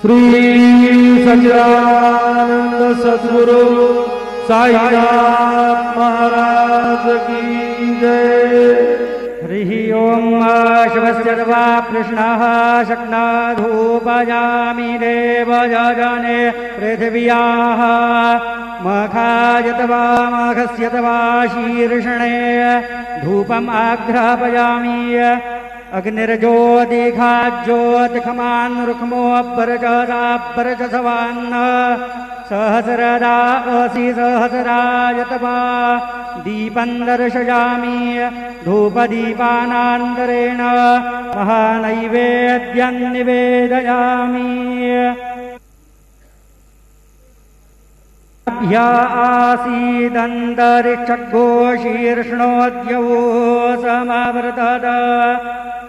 श्री सच्चिदानंद सद्गुरु साईनाथ महाराज की जय। हरिः ओम शिवस्य वा कृष्णः शक्नाधूपयामि देवयजने पृथिव्याः मखायत वा मखस्यत वा शीर्षणे धूपम् आघ्रापयामि अग्निर्ज्योतिखाज्योतिखमान् रुक्मोऽपरजसापरजसवान् सहस्रदा असि सहस्रायत वा दीपं दर्शयामि धूपदीपानान्तरेण महानैवेद्यं निवेदयामि। या आसीदन्तरिक्षघोषीर्ष्णोद्यौ समावर्तत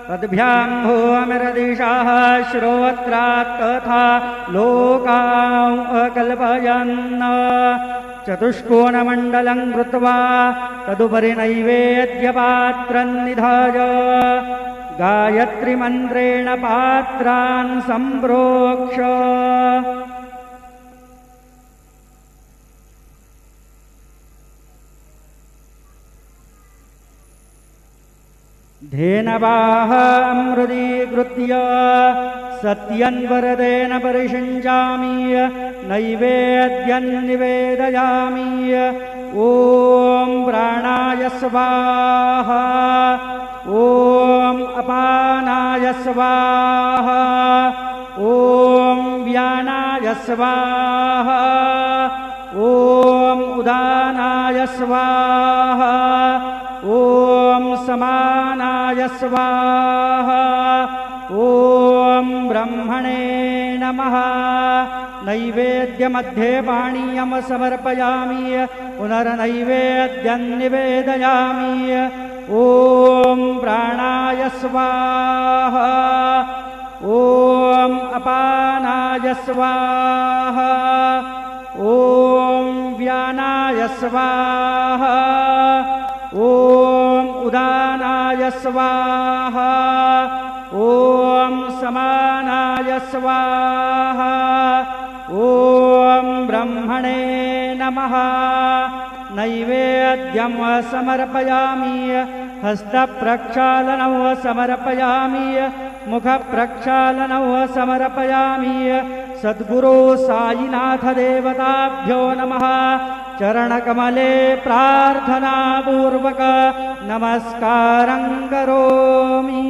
तद्भ्यां भूमिरदिशाः श्रोत्रात् तथा लोकान् अकल्पयन् चतुष्कोणमण्डलं कृत्वा तदुपरि नैवेद्यपात्रं निधाय गायत्रीमन्त्रेण पात्रान् सम्प्रोक्ष धेनवाः अमृतीकृत्य सत्यन्वरदेन परिषिञ्चामि नैवेद्यं निवेदयामि। ॐ प्राणाय स्वाहा ॐ अपानाय स्वाहा ॐ व्यानाय स्वाहा ॐ उदानाय स्वाहा ॐ समानाय स्वाहा ॐ ब्रह्मणे नमः। नैवेद्यमध्ये पानीयं समर्पयामि पुनर्नैवेद्यं निवेदयामि। ॐ प्राणाय स्वाहा ॐ अपानाय स्वाहा ॐ व्यानाय स्वाहा ॐ उदानाय स्वाहा ॐ समानाय स्वाहा ॐ ब्रह्मणे नमः। नैवेद्यं समर्पयामि हस्तप्रक्षालनं समर्पयामि मुखप्रक्षालनं समर्पयामि। सद्गुरो साईनाथ देवताभ्यो नमः। चरणकमले प्रार्थनापूर्वक नमस्कारं करोमि।